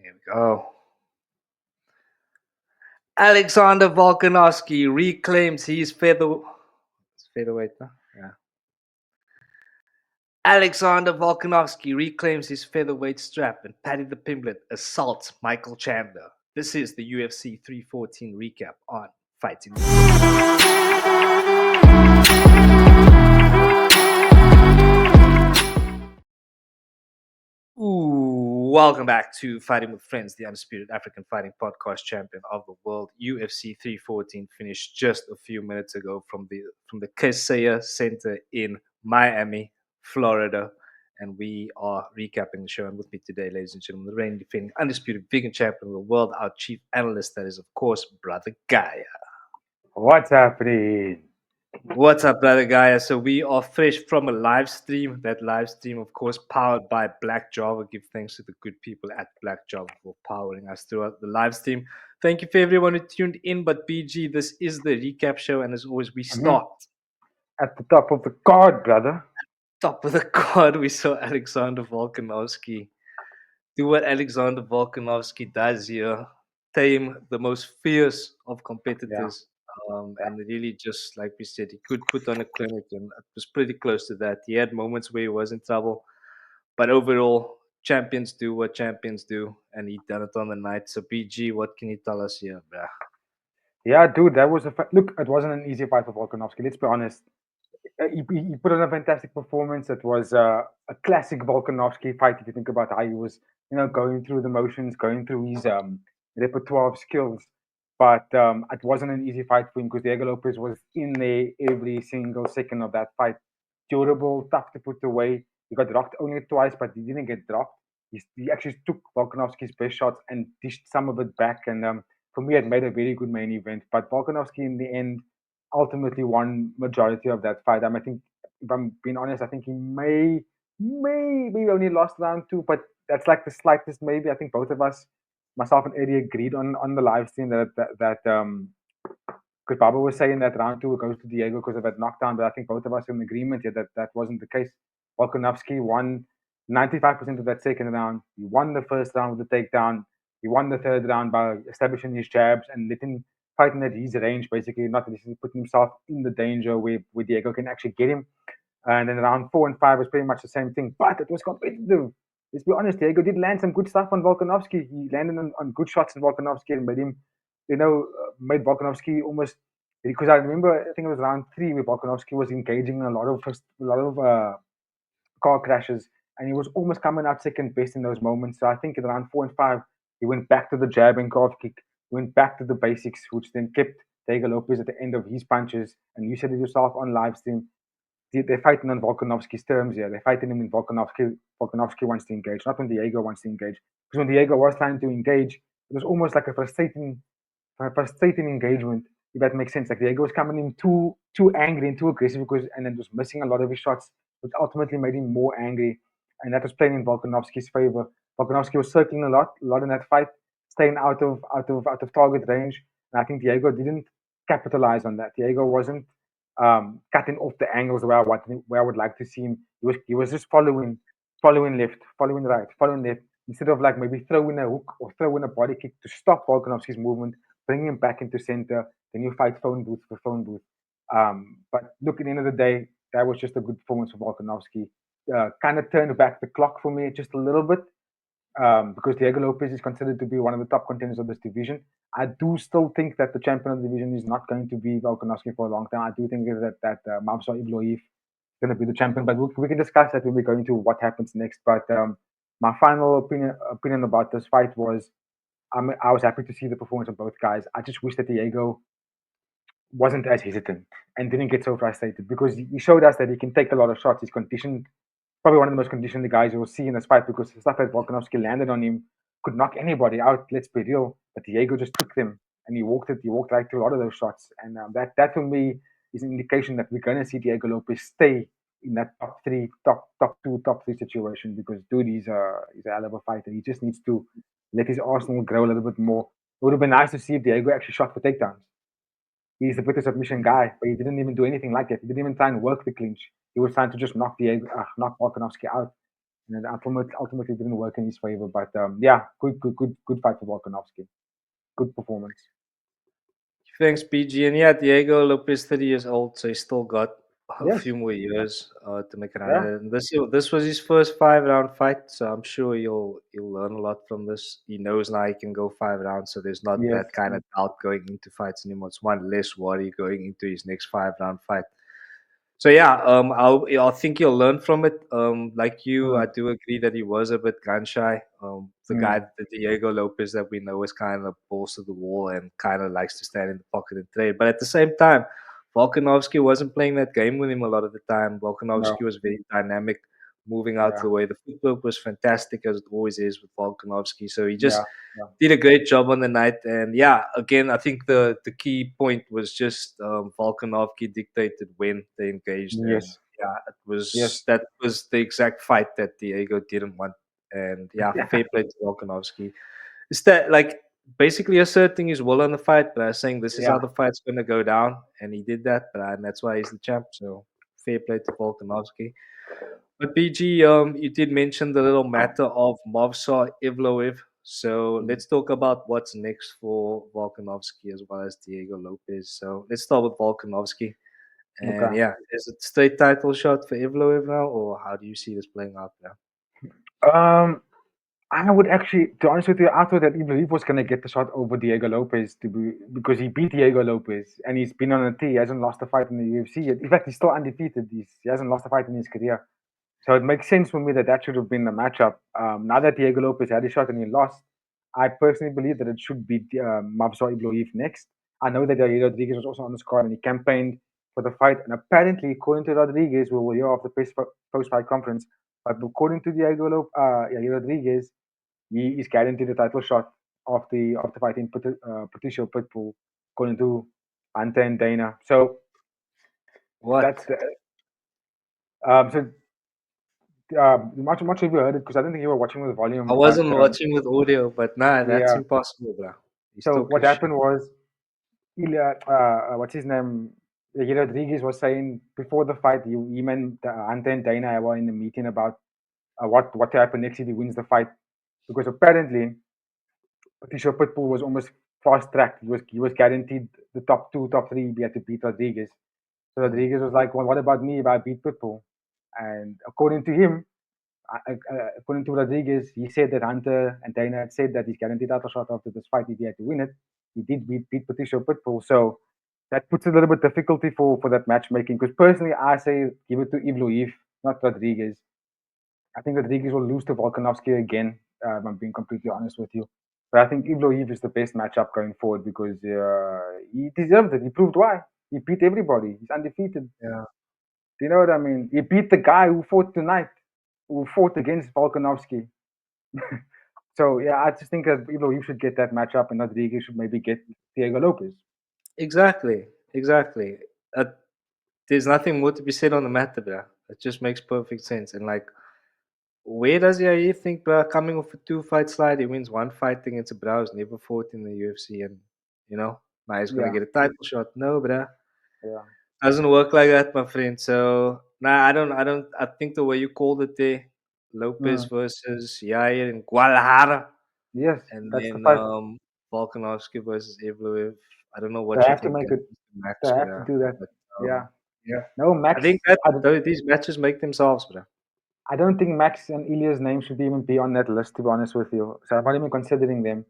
Here we go. Alexander Volkanovski reclaims his featherweight. Huh? Yeah. Alexander Volkanovski reclaims his featherweight strap, and Paddy Pimblett assaults Michael Chandler. This is the UFC 314 recap on Fighting. Welcome back to Fighting with Friends, the undisputed African fighting podcast champion of the world. UFC 314 finished just a few minutes ago from the Kaseya Center in Miami, Florida, and we are recapping the show. And with me today, ladies and gentlemen, the reigning defending undisputed vegan champion of the world, our chief analyst, that is of course Brother Gaia. What's happening? What's up, Brother Gaia? So we are fresh from a live stream. That live stream, of course, powered by Black Java. Give thanks to the good people at Black Java for powering us throughout the live stream. Thank you for everyone who tuned in. But BG, this is the recap show, and as always, we start at the top of the card, brother. Top of the card, we saw Alexander Volkanovski do what Alexander Volkanovski does here: tame the most fierce of competitors. And really, just like we said, he could put on a clinic, and it was pretty close to that. He had moments where he was in trouble, but overall, champions do what champions do, and he done it on the night. So, BG, what can you tell us here, bruh? Yeah, dude, that was look. It wasn't an easy fight for Volkanovski. Let's be honest. He put on a fantastic performance. It was a classic Volkanovski fight. If you think about how he was, going through the motions, going through his repertoire of skills. But it wasn't an easy fight for him because Diego Lopes was in there every single second of that fight. Durable, tough to put away. He got dropped only twice, but he didn't get dropped. He actually took Volkanovski's best shots and dished some of it back. And for me, it made a very good main event. But Volkanovski, in the end, ultimately won majority of that fight. I think, if I'm being honest, I think he maybe only lost round 2, but that's like the slightest maybe. I think both of us, myself and Eddie, agreed on the live stream that because Baba was saying that round 2 goes to Diego because of that knockdown, but I think both of us are in agreement here that wasn't the case. Volkanovski won 95% of that second round. He won the first round with the takedown. He won the third round by establishing his jabs and letting fighting at his range, basically, not that he's putting himself in the danger where Diego can actually get him. And then round 4 and 5 was pretty much the same thing, but it was competitive. Let's be honest, Diego did land some good stuff on Volkanovski. He landed on good shots on Volkanovski and made him, made Volkanovski almost, because I remember, I think it was round 3 where Volkanovski was engaging in a lot of car crashes, and he was almost coming out second best in those moments. So I think in round 4 and 5, he went back to the jab and calf kick, went back to the basics, which then kept Diego Lopes at the end of his punches. And you said it yourself on live stream, they're fighting on Volkanovski's terms here. They're fighting him when Volkanovski wants to engage, not when Diego wants to engage. Because when Diego was trying to engage, it was almost like a frustrating engagement, if that makes sense. Like Diego was coming in too angry and too aggressive and then was missing a lot of his shots, which ultimately made him more angry. And that was playing in Volkanovski's favor. Volkanovski was circling a lot in that fight, staying out of target range. And I think Diego didn't capitalize on that. Diego wasn't cutting off the angles where I would like to see him. He was just following left, following right, following left, instead of like maybe throwing a hook or throwing a body kick to stop Volkanovski's movement, bring him back into center. Then you fight phone booth for phone booth. But look, at the end of the day, that was just a good performance for Volkanovski. Kind of turned back the clock for me just a little bit, because Diego Lopes is considered to be one of the top contenders of this division. I do still think that the champion of the division is not going to be Volkanovski for a long time. I do think that Mavsar Ibloev is going to be the champion, but we can discuss that when we go into what happens next. But my final opinion about this fight was, I was happy to see the performance of both guys. I just wish that Diego wasn't as hesitant and didn't get so frustrated, because he showed us that he can take a lot of shots. He's conditioned, probably one of the most conditioned guys you will see in this fight, because the stuff that Volkanovski landed on him could knock anybody out, let's be real. But Diego just took them and he walked right through a lot of those shots. And that for me is an indication that we're going to see Diego Lopes stay in that top 2, top 3 situation, because dude, he's a hell of a fighter. He just needs to let his arsenal grow a little bit more. It would have been nice to see if Diego actually shot for takedowns. He's a better submission guy, but he didn't even do anything like that. He didn't even try and work the clinch. He was trying to just knock Volkanovski out. and ultimately didn't work in his favor. But yeah, good fight for Volkanovski. Good performance. Thanks, PG. And yeah, Diego Lopes, 30 years old, so he's still got a Yes. few more years to make it on. Yeah. And this was his first 5 round fight, so I'm sure he'll learn a lot from this. He knows now he can go 5 rounds, so there's not Yes. that kind of doubt going into fights anymore. It's one less worry going into his next 5 round fight. So yeah, I think you'll learn from it. Like you, I Mm, do agree that he was a bit gun shy. The guy, mm, the Diego Lopez that we know, is kind of balls to the wall and kind of likes to stand in the pocket and trade. But at the same time, Volkanovski wasn't playing that game with him a lot of the time. no. Volkanovski was very dynamic, moving out of Yeah. the way. The footwork was fantastic as it always is with Volkanovski. So he just Yeah. Yeah. did a great job on the night. And yeah, again, I think the key point was just Volkanovski dictated when they engaged, and Yes. yeah, it was Yes. that was the exact fight that Diego didn't want. And yeah, Yeah. fair play to Volkanovski. Is that like basically asserting his will on the fight, but saying this is how Yeah. the fight's going to go down, and he did that, and that's why he's the champ. So fair play to Volkanovski. But BG, you did mention the little matter of Movsar Evloev. So Mm. let's talk about what's next for Volkanovski as well as Diego Lopez. So let's start with Volkanovski. And Okay. yeah, is it straight title shot for Evloev now, or how do you see this playing out now? Um, I would actually, to be honest with you, I thought that Ibrahim was going to get the shot over Diego Lopez because he beat Diego Lopez and he's been on a T. He hasn't lost a fight in the UFC yet. In fact, he's still undefeated. He hasn't lost a fight in his career. So it makes sense for me that that should have been the matchup. Now that Diego Lopez had a shot and he lost, I personally believe that it should be Mavsar Ibrahim next. I know that Yair Rodriguez was also on the squad and he campaigned for the fight. And apparently, according to Rodriguez, we will hear of the post-fight conference, but according to Yair Rodriguez, he is guaranteed a title shot of the fighting Patricio Pitbull, according to Ante and Dana. So that's What? the so much have you heard it? Because I don't think you were watching with I volume. But wasn't watching with audio, but nah, that's yeah, impossible, bro. He so still what could shoot. happened was what's his name? Yair Rodriguez was saying before the fight, he meant Ante and Dana were in a meeting about what to happen next if he wins the fight, because apparently Patricio Pitbull was almost fast tracked. He was guaranteed the top two, top three. He had to beat Rodriguez. So Mm. Rodriguez was like, "Well, what about me if I beat Pitbull?" And according to him, according to Rodriguez, he said that Hunter and Dana had said that he's guaranteed title shot after this fight if he had to win it. He did beat Patricio Pitbull, so that puts a little bit difficulty for that matchmaking. Because personally, I say give it to Ivloev, not Rodriguez. I think Rodriguez will lose to Volkanovski again. If I'm being completely honest with you. But I think Ivloev is the best matchup going forward because he deserved it. He proved why. He beat everybody. He's undefeated. Yeah, Do you know what I mean? He beat the guy who fought tonight, who fought against Volkanovski. So yeah, I just think that Ivloev should get that matchup, and Rodriguez should maybe get Diego Lopez. exactly, exactly. Uh, there's nothing more to be said on the matter, bro. It just makes perfect sense. And like, where does Yair think, bro? Coming off a 2 fight slide, he wins one fight against a bro who's never fought in the UFC, and you know now he's gonna Yeah, get a title shot. No, bro, yeah. doesn't work like that, my friend. So nah, I don't. I think the way you called it there, Lopez Mm. versus Yair in Guadalajara, Yes, and that's the then fight. Volkanovski versus Evloev. I don't know They what you have to think make it. is the They max, have to bro. do that. But Yeah. yeah, No, I think Max. that these matches make themselves, bro. I don't think Max and Ilya's name should even be on that list. To be honest with you, so I'm not even considering them.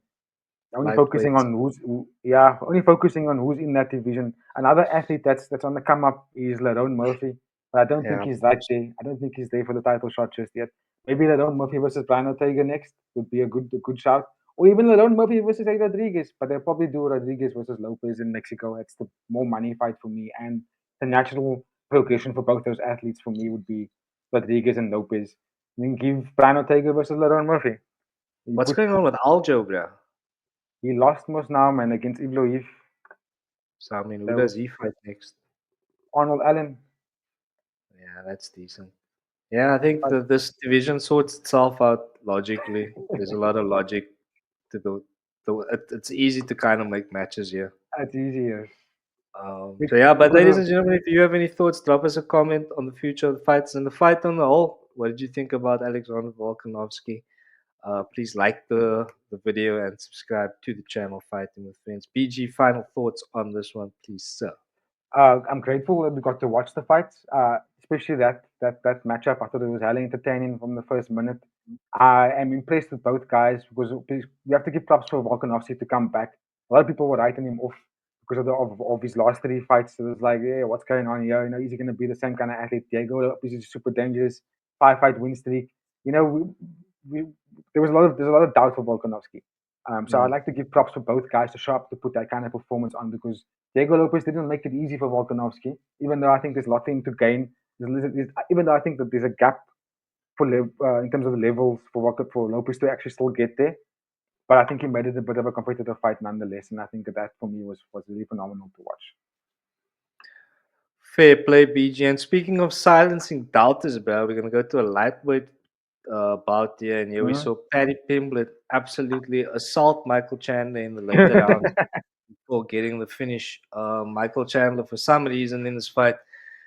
Only focusing Lightweights. on only focusing on who's in that division. Another athlete that's on the come up is Lerone Murphy, but I don't think Yeah, he's right there. I don't think he's there for the title shot just yet. Maybe Lerone Murphy versus Brian Ortega next would be a good shout, or even Lerone Murphy versus Eddie Rodriguez. But they'll probably do Rodriguez versus Lopez in Mexico. That's the more money fight for me, and the natural progression for both those athletes for me would be Rodriguez and Lopez. And then give Brian Ortega versus Lerone Murphy. You what's put going on with Aljo, bro? he lost most now, man, against Ivloev. So I mean, who does So he fight next? Arnold Allen. Yeah, that's decent. Yeah, I think But that this division sorts itself out logically. There's a lot of logic to it's easy to kind of make matches here. that's easier. So yeah, but Because ladies of and gentlemen, if you have any thoughts, drop us a comment on the future of the fights and the fight on the whole. What did you think about Alexander Volkanovski? Please like the video and subscribe to the channel Fighting with Friends. BG, final thoughts on this one, please, sir. I'm grateful that we got to watch the fights, especially that matchup. I thought it was highly entertaining from the first minute. I am impressed with both guys because you have to give props for Volkanovski to come back. A lot of people were writing him off because of his last three fights. So it was like, yeah, what's going on here? Is he going to be the same kind of athlete? Diego Lopes is super dangerous, 5-fight win streak. We, there's a lot of doubt for Volkanovski. So I'd like to give props for both guys to show up to put that kind of performance on because Diego Lopes didn't make it easy for Volkanovski, even though I think there's a lot for him to gain. Even though I think that there's a gap in terms of the levels for Lopes to actually still get there. But I think he made it a bit of a competitive fight nonetheless, and I think that for me was really phenomenal to watch. Fair play, BG. And speaking of silencing doubters, bro, we're gonna go to a lightweight bout here, and here we saw Paddy Pimblett absolutely assault Michael Chandler in the later rounds before getting the finish. Michael Chandler, for some reason in this fight,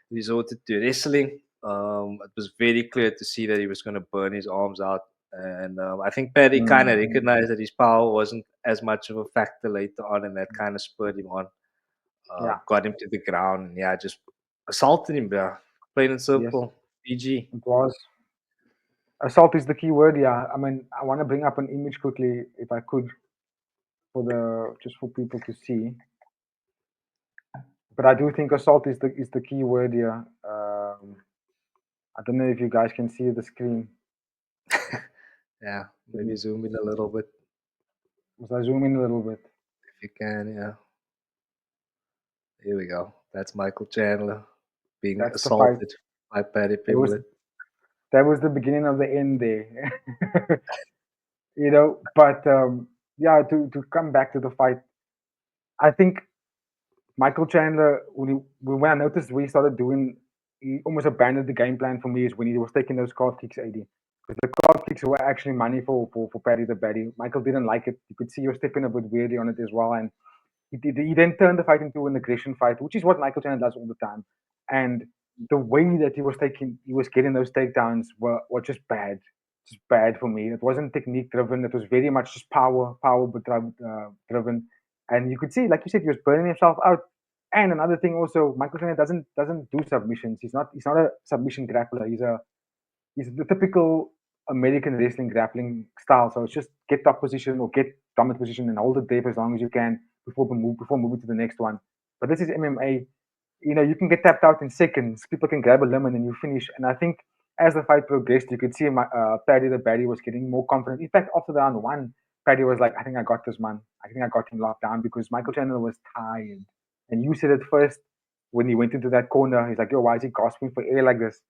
resorted to wrestling. It was very clear to see that he was going to burn his arms out. And I think Paddy kind of recognized that his power wasn't as much of a factor later on, and that kind of spurred him on. Got him to the ground, and just assaulted him, bro. Plain and simple. Yes, PG. it was. Assault is the key word, yeah. I mean, I want to bring up an image quickly, if I could, just for people to see. But I do think assault is the key word here. I don't know if you guys can see the screen. Yeah, maybe zoom in a little bit. Must I zoom in a little bit? If you can, yeah. Here we go. That's Michael Chandler being assaulted by Paddy Pimblett. That was the beginning of the end there. But to come back to the fight, I think Michael Chandler, when I noticed he started doing, he almost abandoned the game plan for me is when he was taking those calf kicks, AD. Because the calf kicks were actually money for Paddy the Baddy. Michael didn't like it. You could see he was stepping a bit weirdly on it as well. And he then turned the fight into an aggression fight, which is what Michael Chandler does all the time. And the way that he was getting those takedowns were just bad. Just bad for me. It wasn't technique driven. It was very much just power driven. And you could see, like you said, he was burning himself out. And another thing also, Michael Chandler doesn't do submissions. He's not a submission grappler. He's the typical American wrestling grappling style. So it's just get top position or get dominant position and hold it there for as long as you can before moving to the next one. But this is MMA. You can get tapped out in seconds. People can grab a limb and then you finish. And I think as the fight progressed, you could see Paddy the Baddy was getting more confident. In fact, after round one, Paddy was like, I think I got this, man. I think I got him locked down because Michael Chandler was tired. And you said it first when he went into that corner. He's like, yo, why is he gasping for air like this?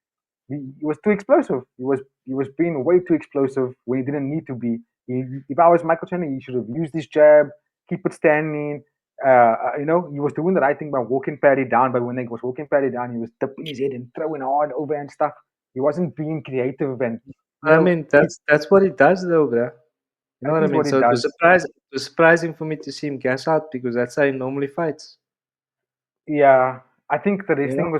He was too explosive. He was being way too explosive when he didn't need to be. If I was Michael Chandler, he should have used his jab, keep it standing. He was doing the right thing by walking Paddy down. But when he was walking Paddy down, he was tipping his head and throwing hard over and stuff. He wasn't being creative. And I mean, that's what he does, though, bro. You know what I mean? So it was surprising for me to see him gas out because that's how he normally fights. Yeah, I think the wrestling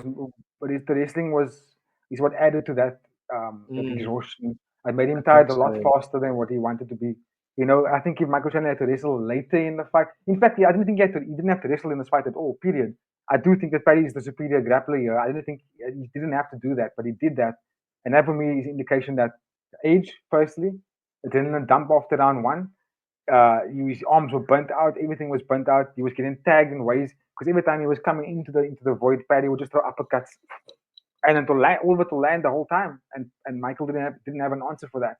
is what added to that exhaustion. It made him tired a lot faster than what he wanted to be. I think if Michael Chandler had to wrestle later in the fight, in fact, I didn't think he didn't have to wrestle in this fight at all. Period. I do think that Paddy is the superior grappler here. I didn't think he didn't have to do that, but he did that, and that for me is indication that age, firstly, adrenaline dump after round one. His arms were burnt out. Everything was burnt out. He was getting tagged in ways because every time he was coming into the void, Paddy would just throw uppercuts, and then to land the whole time. And Michael didn't have an answer for that.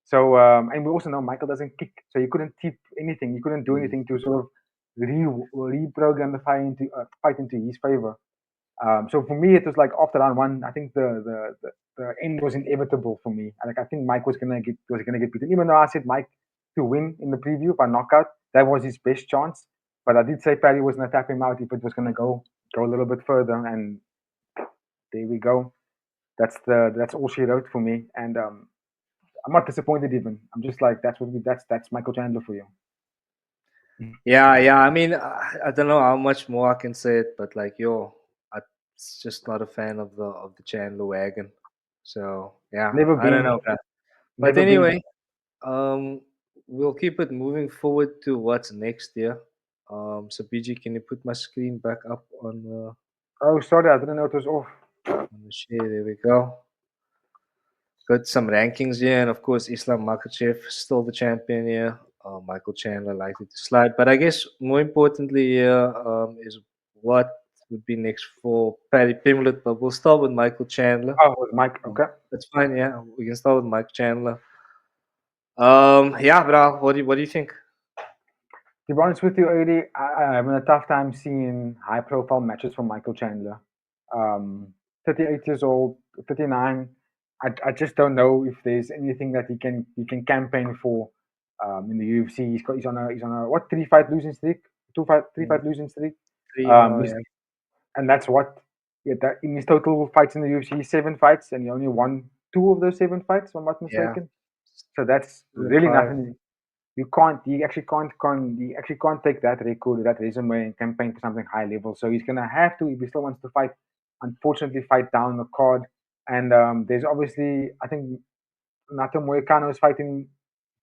So and we also know Michael doesn't kick, so he couldn't tip anything. He couldn't do anything to sort of reprogram the fight into his favor. So for me, it was like after round one, I think the end was inevitable for me. I think Mike was gonna get beaten, even though I said Mike to win in the preview by knockout. That was his best chance. But I did say Paddy was gonna tap him out if it was gonna go a little bit further, and there we go. That's all she wrote for me, and I'm not disappointed even. I'm just like that's Michael Chandler for you. Yeah. I mean, I don't know how much more I can say it, but like, I'm just not a fan of the Chandler wagon. So yeah, Never I don't been, know, man. But never been. anyway, um, we'll keep it moving forward to what's next year. So PG, can you put my screen back up Oh, sorry, I didn't know it was off. on the share? There we go. Got some rankings here, and of course, Islam Makhachev still the champion here. Michael Chandler likely to slide, but I guess more importantly here is what would be next for Paddy Pimblett. But we'll start with Michael Chandler. Oh, it was Mike. Okay. That's fine. Yeah, we can start with Mike Chandler. Yeah, bro. What do you think? To be honest with you, Eddie, I'm having a tough time seeing high-profile matches from Michael Chandler. Um, 38 years old, 39. I just don't know if there's anything that he can campaign for in the UFC. He's on a what, 3-fight losing streak, 2-fight, 3-fight losing streak. Three Um, now. he's, Yeah, and that's what, yeah, that in his total fights in the UFC, 7 fights, and he only won 2 of those 7 fights, if I'm not yeah. mistaken. So that's Two and really five. nothing. You actually can't take that record, that resume, and campaign for something high level. So he's gonna have to, if he still wants to fight, unfortunately, fight down the card. And there's obviously, I think Nato Moicano is fighting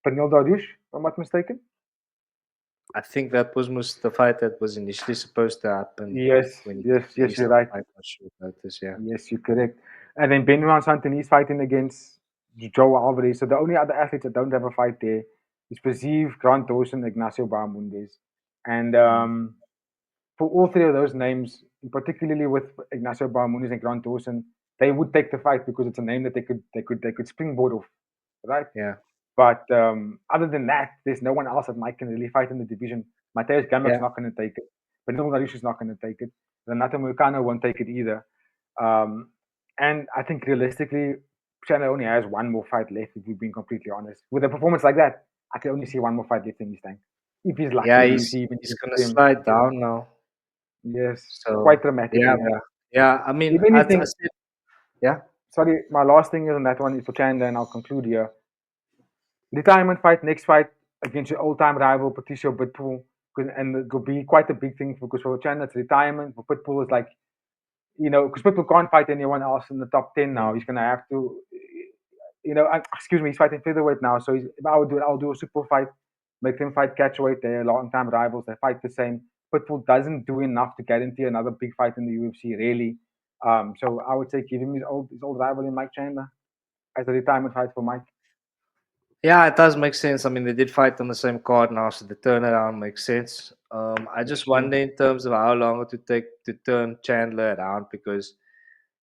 Pernil Dariush, if I'm not mistaken. I think that was the fight that was initially supposed to happen Yes, when he yes, yes, released you're the right. fight on short notice. Yeah, Yes, you're correct. And then Benoit Santini is fighting against Joe Alvarez. So the only other athletes that don't have a fight there is Paziv, Grant Dawson, Ignacio Bahamondes. And mm. for all three of those names, particularly with Ignacio Bahamondes and Grant Dawson, they would take the fight because it's a name that they could springboard off, right? Yeah, But other than that, there's no one else that Mike can really fight in the division. Mateus Gamrot's yeah, not going to take it. Benil Dariush is not going to take it. Renato Moicano won't take it either. Um, and I think realistically, Chandler only has one more fight left, if we're being completely honest. With a performance like that, I can only see one more fight left in his tank. If he's lucky, yeah. the He's UFC even he's gives gonna him. slide down now. Yes, quite So yeah, dramatically. bro. Yeah. I mean, If I anything, said yeah, sorry, my last thing is on that one is for Chandler, and I'll conclude here. Retirement fight, next fight against your old-time rival Patricio Pitbull, and it will be quite a big thing because for Chandler it's retirement. For Pitbull, it's like, because Pitbull can't fight anyone else in the top 10 now. mm, He's gonna have to, excuse me, he's fighting featherweight now. So if I would do it, I'll do a super fight, make them fight catchweight. They're long-time rivals. They fight the same. Pitbull doesn't do enough to guarantee another big fight in the UFC, really. So I would say give him his old rival in Mike Chandler as a retirement fight for Mike. yeah. It does make sense. I mean, they did fight on the same card now, so the turnaround makes sense. I Yes, just true. wonder in terms of how long it would take to turn Chandler around because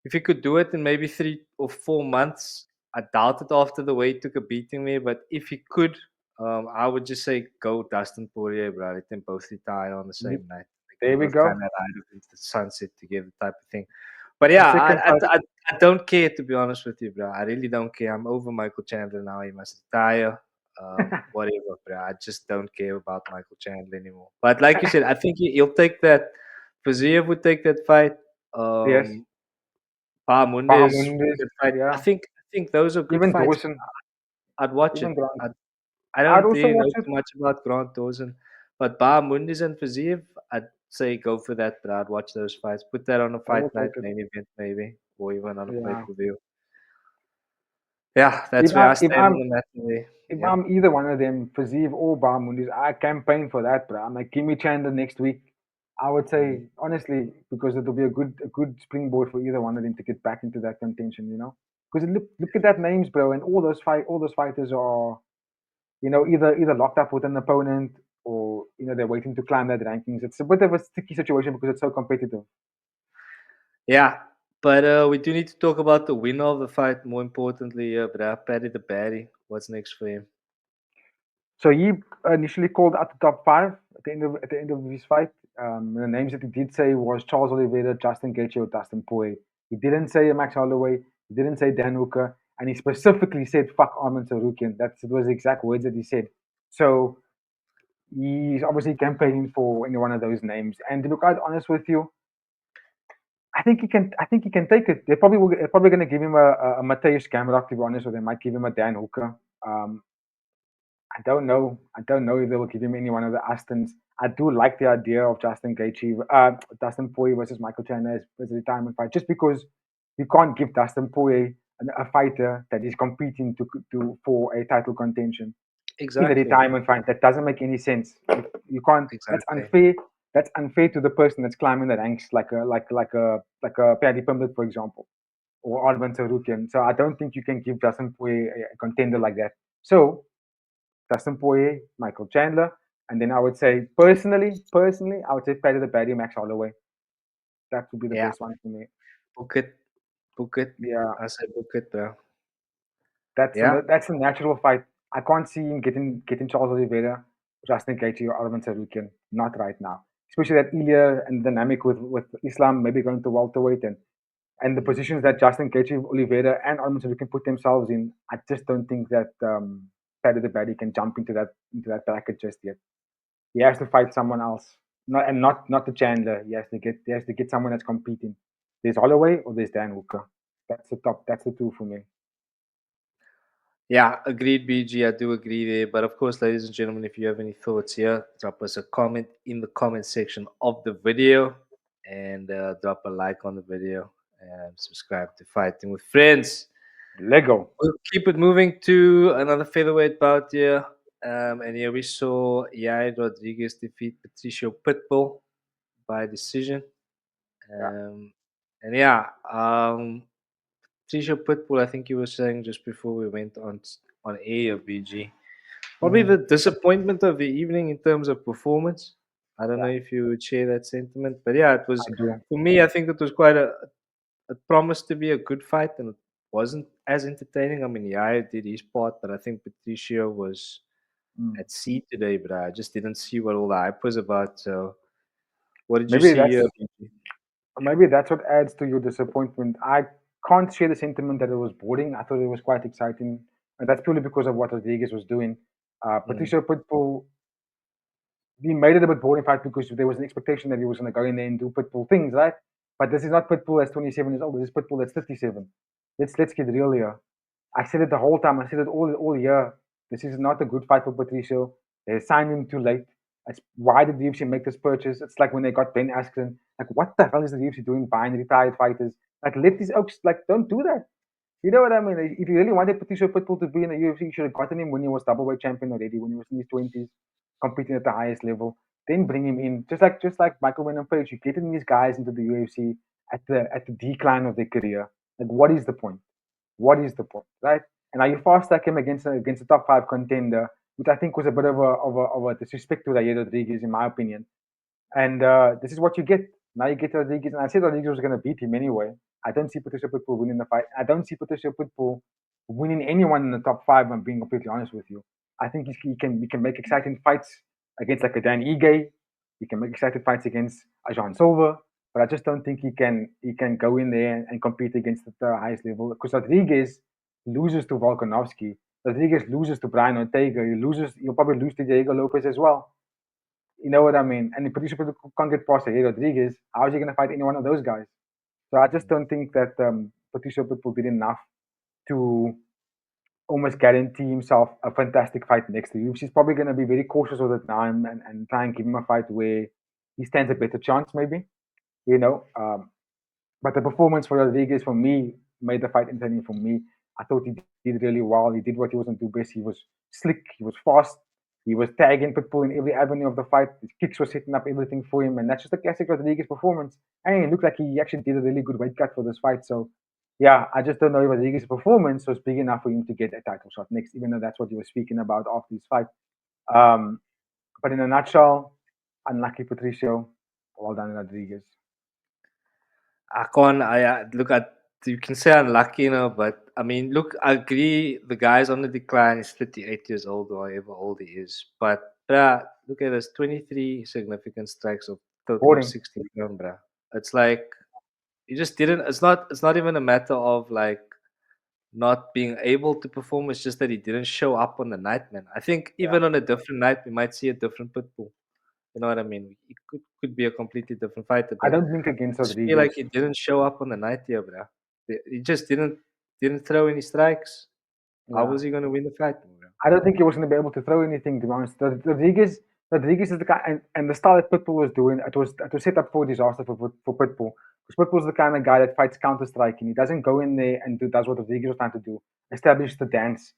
if he could do it in maybe 3 or 4 months, I doubt it after the way he took a beating there. But if he could, I would just say go Dustin Poirier, bro. Let them both retire on the same night. They can There we both go. kind of ride off into the sunset together, type of thing. But The yeah, second fight. I don't care to be honest with you, bro. I really don't care. I'm over Michael Chandler now. He must retire. Whatever, bro. I just don't care about Michael Chandler anymore. But like you said, I think he'll take that. Faziev would take that fight. Yes. Um, Bahamondes, Bahamondes. good fight. I Yeah. think I think those are good Even fights. Dawson. I'd watch Even it. Grant. I I'd don't also really watch know it. too much about Grant Dawson, but Bahamondes and Faziev, I'd say go for that. But I'd watch those fights. Put that on a I will fight night take it. main event maybe, or even on a pay Yeah. per view. Yeah, If that's where I I if stand I'm on the matter. There. if Yeah. I'm either one of them, Fazeev or Bahamondes, I campaign for that, bro. I'm like, give me Chandler next week. I would Mm. say honestly, because it'll be a good springboard for either one of them to get back into that contention. Because look at that names, bro, and all those fighters are, either locked up with an opponent or they're waiting to climb that rankings. It's a bit of a sticky situation because it's so competitive. Yeah, but we do need to talk about the winner of the fight. More importantly, bruh, Paddy the Baddy. What's next for him? So he initially called out the top five at the end of his fight. The names that he did say was Charles Oliveira, Justin Gaethje, or Dustin Poirier. He didn't say Max Holloway. He didn't say Dan Hooker, and he specifically said "fuck Arman Sarukian." Those the exact words that he said. So he's obviously campaigning for any one of those names. And to be quite honest with you, I think he can. I think he can take it. They're probably going to give him a Mateusz Gamrot, to be honest, or they might give him a Dan Hooker. I don't know. I don't know if they will give him any one of the Astons. I do like the idea of Dustin Poirier versus Michael Chandler as a retirement fight, just because you can't give Dustin Poirier a fighter that is competing for a title contention in a Exactly. retirement fight. That doesn't make any sense. You can't. That's Exactly. unfair. That's unfair to the person that's climbing the ranks, like a Paddy Pimblett, for example, or Arman Sarukian. So I don't think you can give Justin Poirier a contender like that. So Dustin Poirier, Michael Chandler, and then I would say personally, I would say Paddy the Paddy, Max Holloway. That would be the Yeah. best one for me. Book it. Book it. Yeah, I said book it, bro. that's Yeah. a, that's a natural fight. I can't see him getting Charles Oliveira, Justin Gaethje, or Arman Sarukian. Not right now. Especially that Ilya and dynamic with Islam maybe going to welterweight and the Mm. positions that Justin Gaethje, Oliveira, and Arman Sarukian put themselves in. I just don't think that Paddy the Baddy can jump into that bracket just yet. He has to fight someone else, not the Chandler. He has to get someone that's competing. There's Holloway or there's Dan Hooker. That's the top. That's the two for me. Yeah, agreed, BG. I do agree there. But of course, ladies and gentlemen, if you have any thoughts here, drop us a comment in the comment section of the video and drop a like on the video and subscribe to Fighting with Friends. Lego. We'll keep it moving to another featherweight bout here. And here we saw Yair Rodriguez defeat Patricio Pitbull by decision. Yeah. And yeah, Patricio Pitbull, I think you were saying just before we went on air, BG. Probably Mm, the disappointment of the evening in terms of performance. I don't yeah. know if you would share that sentiment, but yeah, it was I do. for me. I think it was quite it promised to be a good fight, and it wasn't as entertaining. I mean, Yair did his part, but I think Patricio was Mm. at sea today. But I just didn't see what all the hype was about. So, what did you Maybe see? that's maybe that's what adds to your disappointment. I can't share the sentiment that it was boring. I thought it was quite exciting, and that's purely because of what Rodriguez was doing. Mm, Patricio Pitbull, he made it a bit boring fight because there was an expectation that he was going to go in there and do Pitbull things, right? But this is not Pitbull that's 27 years old. This is Pitbull that's 37. Let's get real here. I said it the whole time. I said it all year. This is not a good fight for Patricio. They signed him too late. That's why did the UFC make this purchase? It's like when they got Ben Askren. Like, what the hell is the UFC doing buying retired fighters? Like, let these oaks, like, don't do that. You know what I mean? If you really wanted Patricio Pitbull to be in the UFC, you should have gotten him when he was double-weight champion already, when he was in his 20s, competing at the highest level. Then bring him in, just like Michael Venom Page. You're getting these guys into the UFC at the decline of their career. Like, what is the point? What is the point, right? And now you fast track him against a top five contender, which I think was a bit of a disrespect to Yair Rodriguez, in my opinion. And this is what you get. Now you get Rodriguez, and I said Rodriguez was going to beat him anyway. I don't see Patricio Pitbull winning the fight. I don't see Patricio Pitbull winning anyone in the top five. I'm being completely honest with you. I think he can make exciting fights against like a Dan Ige. He can make exciting fights against a Jean Silva, but I just don't think he can go in there and compete against the highest level because Rodriguez loses to Volkanovski. Rodriguez loses to Brian Ortega. He'll probably lose to Diego Lopes as well. You know what I mean? And if Patricio Pitbull can't get past Yair Rodriguez, how is he going to fight any one of those guys? So I just don't think that Patricio Pitbull did enough to almost guarantee himself a fantastic fight next to you. She's probably going to be very cautious with it now and try and give him a fight where he stands a better chance, maybe. You know, but the performance for Rodriguez, for me, made the fight entertaining for me. I thought he did really well. He did what he was going to do best. He was slick. He was fast. He was tagging Pitbull in every avenue of the fight. His kicks were setting up everything for him. And that's just a classic Rodriguez performance. And it looked like he actually did a really good weight cut for this fight. So, yeah, I just don't know if Rodriguez's performance was big enough for him to get a title shot next, even though that's what he was speaking about after his fight. Um, but in a nutshell, unlucky Patricio. Well done, Rodriguez. I can't. Look at. You can say unlucky, but I mean, look, I agree. The guy's on the decline. He's 38 years old, or however old he is. But look at this: 23 significant strikes of total of Boring. 61, bruh. It's like he just didn't. It's not. It's not even a matter of like not being able to perform. It's just that he didn't show up on the night, man. I think Yeah. even on a different night, we might see a different Pitbull. You know what I mean? It could be a completely different fighter, I but don't think against I just feel like Rodriguez. he didn't show up on the night here, bro. He just didn't throw any strikes. How Yeah. was he gonna win the fight, bro? I don't think he was going to be able to throw anything, to be honest. Rodriguez is the guy, and the style that Pitbull was doing, it was set up for disaster for Pitbull. Because Pitbull's the kind of guy that fights counter striking. He doesn't go in there and does what Rodriguez was trying to do, establish the dance,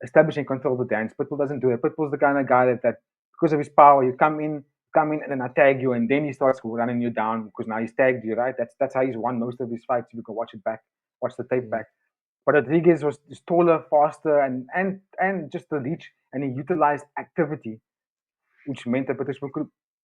establish and control the dance. Pitbull doesn't do it. Pitbull's the kind of guy that because of his power, you come in, and then I tag you, and then he starts running you down because now he's tagged you, right? That's how he's won most of his fights. You can watch it back, watch the tape Mm, back. But Rodriguez was taller, faster, and just the reach, and he utilized activity, which meant that Patricio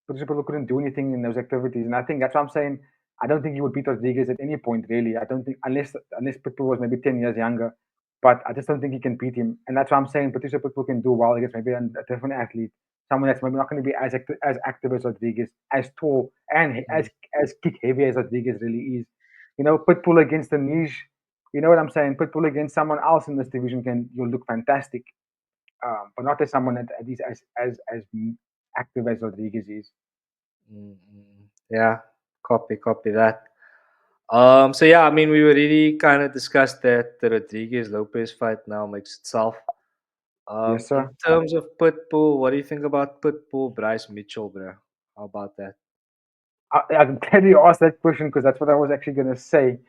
Pitbull couldn't do anything in those activities. And I think that's what I'm saying. I don't think he would beat Rodriguez at any point, really. I don't think unless Pitbull was maybe 10 years younger. But I just don't think he can beat him. And that's what I'm saying. Patricio Pitbull can do well against maybe a different athlete, someone that's maybe not going to be as active as Rodriguez, as tall and mm, as kick heavy as Rodriguez really is. Pitbull against the niche. You know what I'm saying? Pitbull against someone else in this division you'll look fantastic, but not as someone that is as active as Rodriguez is. Yeah, copy that. So yeah, I mean, we already kind of discussed that the Rodriguez Lopez fight now makes itself. Yes, In sir. terms of Pitbull, what do you think about Pitbull, Bryce Mitchell, bro? How about that? I'm glad you asked that question because that's what I was actually going to say.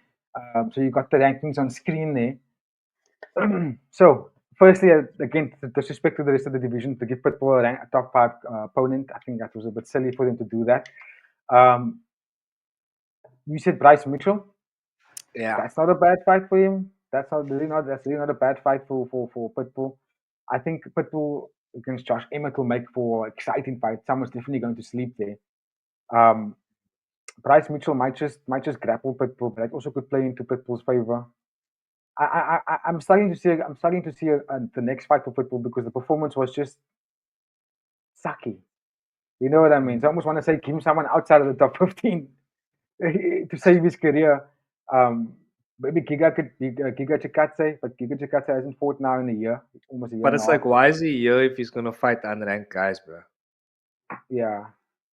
So you got the rankings on screen there. So, firstly, again, to disrespect to the rest of the division, to give Pitbull a top five opponent, I think that was a bit silly for them to do that. Um, you said Bryce Mitchell. Yeah, That's not a bad fight for him. That's really not a bad fight for Pitbull. I think Pitbull against Josh Emmett will make for exciting fight. Someone's definitely going to sleep there. Um, Bryce Mitchell might just grapple Pitbull, but that also could play into Pitbull's favor. I'm starting to see the next fight for Pitbull because the performance was just sucky. You know what I mean? mm, So I almost want to say give him someone outside of the top 15 to save his career. Um, maybe Giga Chikadze, but Giga Chikadze hasn't fought now in a year, almost a year but and a it's half. like, why is he here if he's gonna fight unranked guys, bro? Yeah.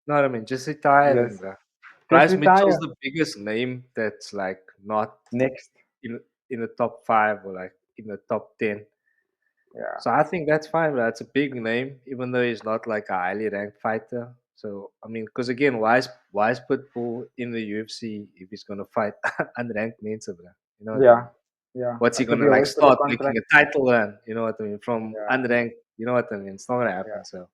No, what I mean, just retire Yes. then, bro. Just Bryce Mitchell's retire. the biggest name that's like not Next. in in the top five or like in the top 10. Yeah. So I think that's fine, but that's a big name, even though he's not like a highly ranked fighter. So I mean, because again, why is Pitbull in the UFC if he's gonna fight unranked mensa, bro? You know what I Yeah. mean? Yeah. What's he That could gonna be a like waste of a start making contract. a title run? You know what I mean? From Yeah. unranked, you know what I mean? It's not gonna Yeah. happen. So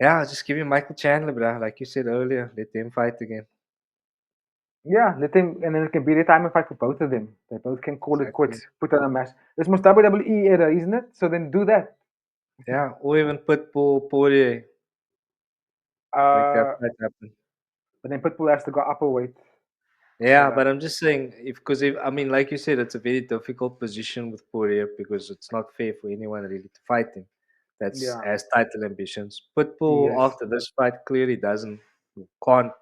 yeah, just give him Michael Chandler, bro. Like you said earlier, let them fight again. Yeah, let them, and then it can be a retirement fight for both of them. They both can call it Exactly. quits, put on a match. This must WWE era, isn't it? So then do that. Yeah, or even Pitbull, Poirier, make that Uh, fight happen. but then Pitbull has to go upper weight for Yeah, that. but I'm just saying, if I mean, like you said, it's a very difficult position with Poirier because it's not fair for anyone really to fight him. That's Yeah. has title ambitions. Pitbull Yes. after this fight clearly can't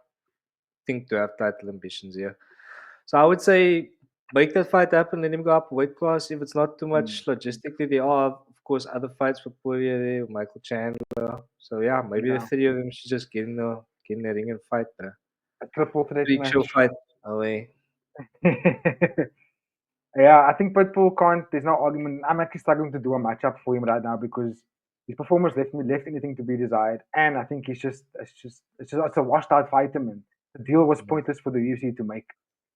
think to have title ambitions here. So I would say make that fight happen. Let him go up weight class. If it's not too Mm. much logistically, there are of course other fights for Poirier there, Michael Chandler. So yeah, maybe the Yeah. three of them should just get in the ring and fight. A triple threat Freak show match. fight away. Yeah, I think Pitbull can't. There's no argument. I'm actually struggling to do a matchup for him right now because his performance left anything to be desired, and I think it's a washed out fighter, man. The deal was Mm. pointless for the UFC to make.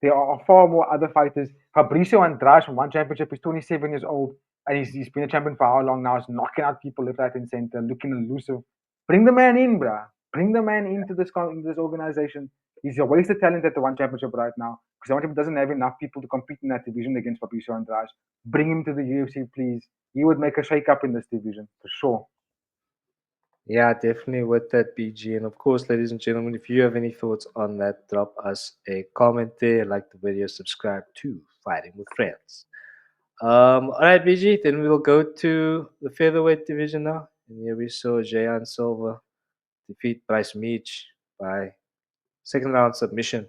There are far more other fighters. Fabricio Andrade from one championship is 27 years old, and he's been a champion for how long now? He's knocking out people left, right, and center, looking elusive. Bring the man in, bruh. Bring the man into this organization. He's a wasted talent at the one championship right now because the one championship doesn't have enough people to compete in that division against Fabricio Andrade. Bring him to the UFC, please. He would make a shake up in this division for sure. Yeah, definitely with that BG. And of course, ladies and gentlemen, if you have any thoughts on that, drop us a comment there, like the video, subscribe to Fighting with Friends. All right, BG, then we'll go to the featherweight division now. And here we saw Jean Silva defeat Bryce Mitchell by second round submission.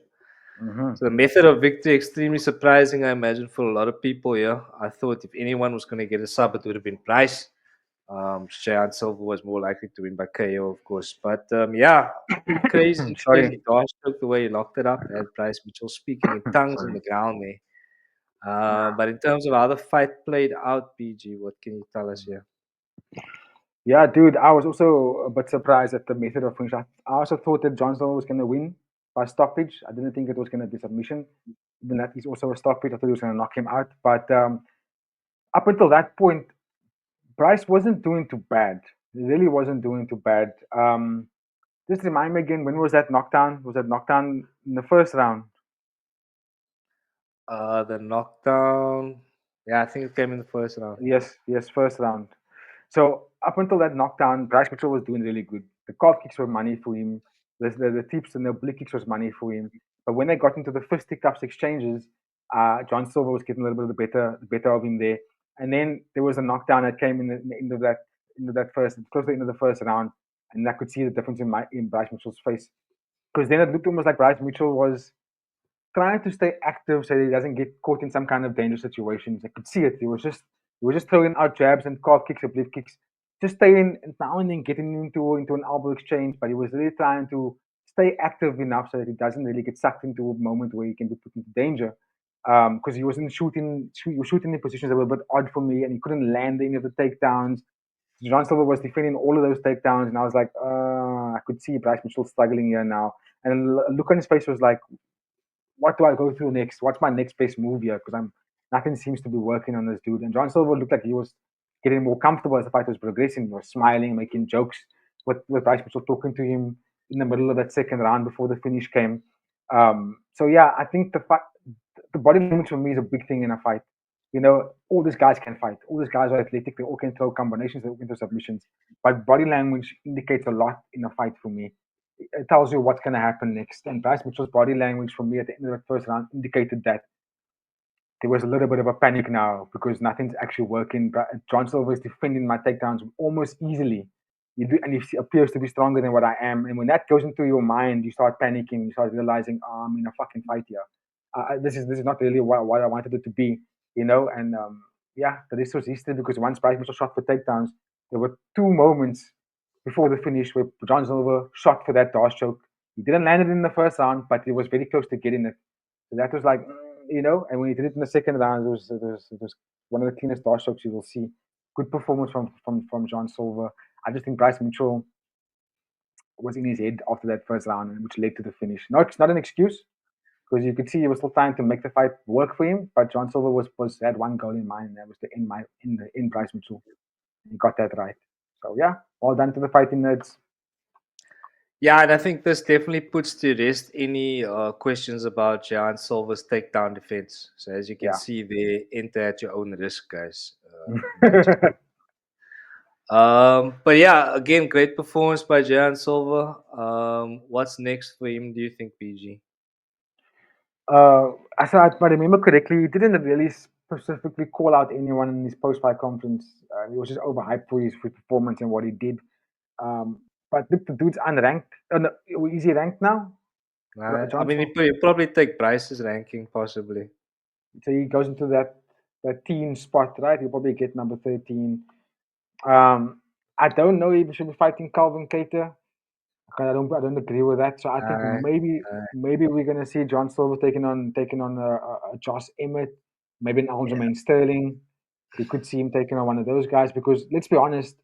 Mm-hmm. So the method of victory extremely surprising, I imagine, for a lot of people here. I thought if anyone was going to get a sub, it would have been Bryce. Jean Silva was more likely to win by KO, of course. But yeah, crazy, Sorry. crazy dog the way he locked it up. Had Bryce Mitchell speaking in tongues on Sorry. the ground there. Yeah. But in terms of how the fight played out, BG, what can you tell us here? Yeah, dude, I was also a bit surprised at the method of finish. I also thought that Johnson was going to win by stoppage. I didn't think it was going to be submission. Even that is also a stoppage. I thought he was going to knock him out. But up until that point, Bryce wasn't doing too bad. He really wasn't doing too bad. Just remind me again, when was that knockdown? Was that knockdown in the first round? The knockdown. Yeah, I think it came in the first round. Yes, yes, first round. So up until that knockdown, Bryce Mitchell was doing really good. The calf kicks were money for him. The tips and the oblique kicks was money for him. But when they got into the fisticuffs exchanges, John Silva was getting a little bit of the better of him there. And then there was a knockdown that came in the end of that first, close to the end of the first round, and I could see the difference in Bryce Mitchell's face, because then it looked almost like Bryce Mitchell was trying to stay active so that he doesn't get caught in some kind of dangerous situations. I could see it. He was just throwing out jabs and calf kicks, oblique kicks, just staying and now and then getting into an elbow exchange. But he was really trying to stay active enough so that he doesn't really get sucked into a moment where he can be put into danger. Because he wasn't shooting, he was shooting in positions that were a bit odd for me, and he couldn't land any of the takedowns. Jean Silva was defending all of those takedowns, and I was like, I could see Bryce Mitchell struggling here now. And the look on his face was like, what do I go through next? What's my next best move here? Because I'm nothing seems to be working on this dude. And John Silver looked like he was getting more comfortable as the fight was progressing. He was smiling, making jokes with Bryce Mitchell talking to him in the middle of that second round before the finish came. So yeah, I think the body language for me is a big thing in a fight. All these guys can fight. All these guys are athletic. They all can throw combinations. They all can throw submissions. But body language indicates a lot in a fight for me. It tells you what's going to happen next. And Bryce Mitchell's body language for me at the end of the first round indicated that there was a little bit of a panic now because nothing's actually working. John Silva is defending my takedowns almost easily. And he appears to be stronger than what I am. And when that goes into your mind, you start panicking. You start realizing, I'm in a fucking fight here. This is not really what I wanted it to be, And yeah, the rest was history because once Bryce Mitchell shot for takedowns, there were two moments before the finish where John Silva shot for that dash choke. He didn't land it in the first round, but he was very close to getting it. So that was like, and when he did it in the second round, it was one of the cleanest dash chokes you will see. Good performance from John Silva. I just think Bryce Mitchell was in his head after that first round, which led to the finish. No, it's not an excuse because you could see he was still trying to make the fight work for him. But John Silva was had one goal in mind, and that was to end Bryce Mitchell. He got that right. So yeah, all done to the fighting nerds. Yeah, and I think this definitely puts to rest any questions about Jean Silva's takedown defense. So as you can see, they enter at your own risk, guys. But yeah, again, great performance by Jean Silva. What's next for him, do you think, PG? As I remember correctly, he didn't really specifically call out anyone in his post-fight conference. He was just overhyped for his performance and what he did. But look, the dude's unranked. No, is he ranked now? I mean, he'll probably take Bryce's ranking, possibly. So he goes into that teen spot, right? He'll probably get number 13. I don't know if he should be fighting Calvin Cater. I don't agree with that. So I think maybe we're gonna see John Silva taking on Josh Emmett, maybe an Aljamain Sterling. We could see him taking on one of those guys because let's be honest,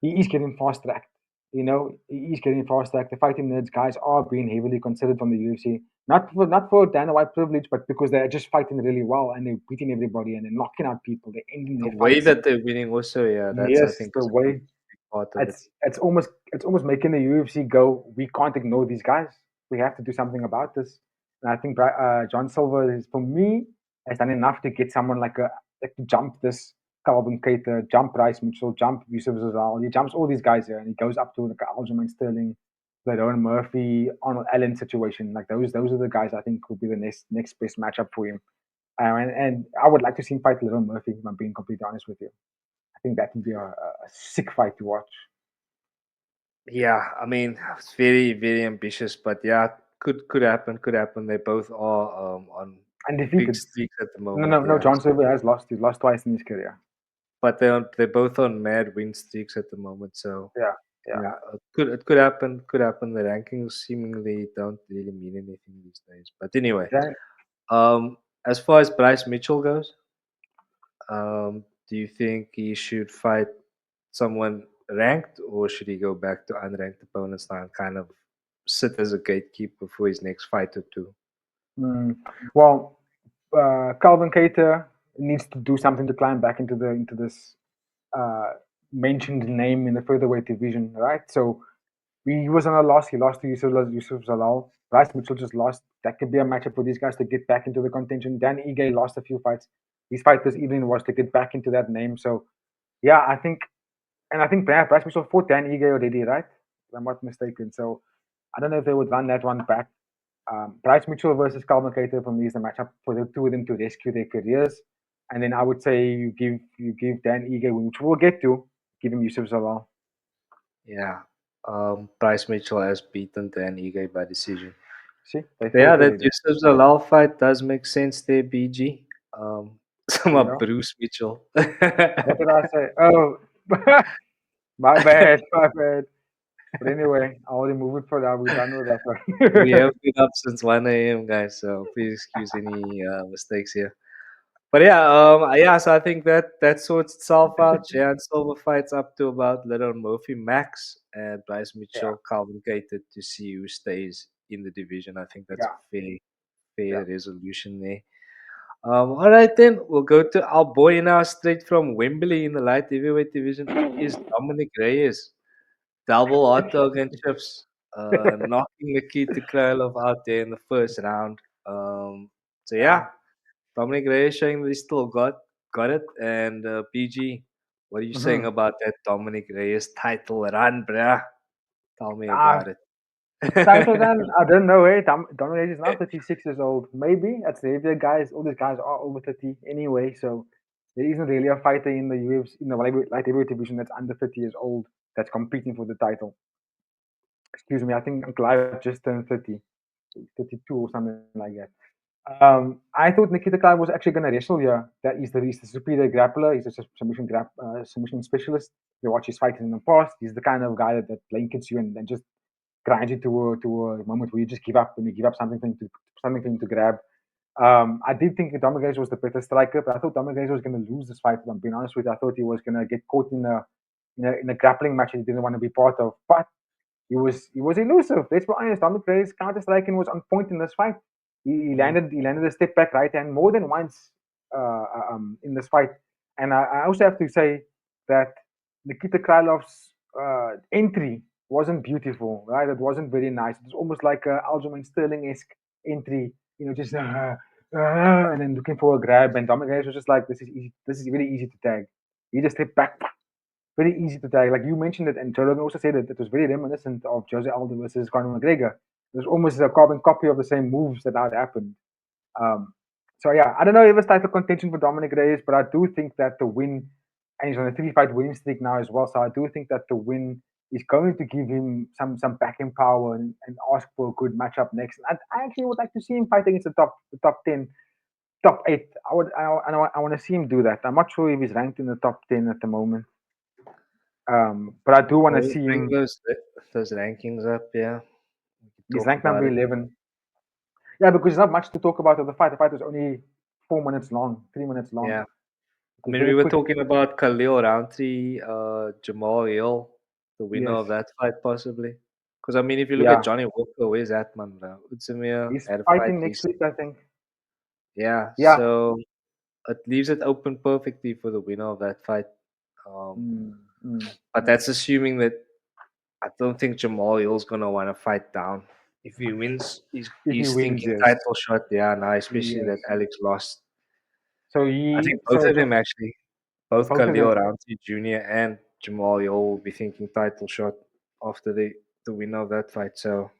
he is getting fast tracked. He's getting fast tracked. The fighting nerds guys are being heavily considered from the UFC, not for Dana White privilege, but because they're just fighting really well and they're beating everybody and they're knocking out people. They're ending The their way fights. that they're winning, also, yeah, that's I Yes, think the is a way big part of it. it's almost making the UFC go. We can't ignore these guys. We have to do something about this. And I think John Silva is, for me, has done enough to get someone like to jump this Calvin Cater, jump Bryce Mitchell, jump Yusuf Zazal. He jumps all these guys here, and he goes up to like Aljamain Sterling, the Rowan Murphy, Arnold Allen situation. Like those are the guys I think will be the next best matchup for him. And I would like to see him fight Rowan Murphy. If I'm being completely honest with you. I think that would be a sick fight to watch. Yeah, I mean, it's very, very ambitious, but yeah, could happen, could happen. They both are on big Undefeated. streaks at the No, moment. no, no. Yeah, John Silva has lost. He's lost twice in his career. but they're both on mad win streaks at the moment. So Yeah, yeah. yeah, it could happen, could happen. The rankings seemingly don't really mean anything these days. But anyway, Okay. as far as Bryce Mitchell goes, do you think he should fight someone ranked, or should he go back to unranked opponents now and kind of sit as a gatekeeper for his next fight or two. Mm. Well, Calvin Cater needs to do something to climb back into this uh, mentioned name in the featherweight division, right? So he was on a loss. He lost to Yusuf Zalal. Bryce Mitchell just lost. That could be a matchup for these guys to get back into the contention. Dan Ige lost a few fights. His fight this evening was to get back into that name. So yeah, I think Bryce Mitchell fought Dan Ige already, right? If I'm not mistaken. So I don't know if they would run that one back. Bryce Mitchell versus Calvin Cater for me is the matchup for the two of them to rescue their careers. And then I would say you give Dan Ige, which we'll get to, give him Yusuf Zalal. Yeah. Bryce Mitchell has beaten Dan Ige by decision. See, they Yeah, fought that already. Yusuf Zalal fight does make sense there, BG. Some You of know, Bruce Mitchell. what did I say? Oh, my bad, my bad. But anyway, I already moved it for that. We're done with that We one. have been up since 1 a.m., guys, so please excuse any mistakes here. But yeah, yeah. So I think that sorts itself out. Jean Silva fights up to about Little Murphy Max and Bryce Yeah, Mitchell, Calvin Cater to see who stays in the division. I think that's a yeah, yeah. fair resolution there. All right then, we'll go to our boy now, straight from Wembley in the light heavyweight division. It is Dominic Reyes, double hot dog and chips, knocking Nikita Krylov out there in the first round. So Yeah. yeah, Dominic Reyes showing that he still got it. And PG, what are you saying Hmm. about that Dominic Reyes title run, bruh? Tell me Uh, about it. Title then, I don't know. Hey, Dominic is now 36 years old. Maybe that's the heavier guys. All these guys are over 30 anyway. So there isn't really a fighter in the UFC, in the light heavyweight division that's under 30 years old that's competing for the title. Excuse me. I think Clive just turned 30, 32 or something like that. I thought Nikita Kyle was actually going to wrestle here. That he's the superior grappler. He's a submission specialist. You watch his fights in the past. He's the kind of guy that blankets you and just grinds you to a moment where you just give up and you give up something for him to grab. I did think Dominic was the better striker, but I thought Dominic was going to lose this fight. If I'm being honest with you, I thought he was going to get caught in a grappling match he didn't want to be part of. But he was elusive. Let's be honest. Dominic Reyes' counter striking was on point in this fight. Mm. He landed a step back right hand more than once in this fight. And I also have to say that Nikita Krylov's entry wasn't beautiful, right? It wasn't very nice. It was almost like a Aljamain Sterling esque entry, just and then looking for a grab. And Dominic Reyes was just like, this is easy. This is really easy to tag. He just stepped back, very easy to tag. Like you mentioned it, and Joe Rogan also said it. It was very reminiscent of Jose Aldo versus Conor McGregor. It was almost a carbon copy of the same moves that had happened. Um, so yeah, I don't know if it's title contention for Dominic Reyes, but I do think that the win, and he's on a three-fight winning streak now as well. So I do think that the win is going to give him some backing power and ask for a good matchup next. I actually would like to see him fight against the top 10, top 8. I want to see him do that. I'm not sure if he's ranked in the top 10 at the moment. But I do want to We'll see bring him. those rankings up. Yeah, we can He's talk ranked about number it. 11. Yeah, because there's not much to talk about of the fight. The fight was only 4 minutes long, 3 minutes long. Yeah. It I was mean, very we were quick. talking about Khalil Roundtree, Jamal Hill, the winner Yes. of that fight, possibly. Because, I mean, if you look at Yeah. Johnny Walker, where's that man, bro? Utsumir He's had a fight fighting next week, recently. I think. Yeah, Yeah. so it leaves it open perfectly for the winner of that fight. Um, Mm, mm, but mm. that's assuming that I don't think Jamal Hill's going to want to fight down. If he wins, If he he's wins, thinking yes. title shot. Yeah, now, especially that Yes. Alex lost. So I think he, both so of them actually. Both both of Khalil them. Ramsey Jr. and Jamal Hill will be thinking title shot after the winner of that fight. So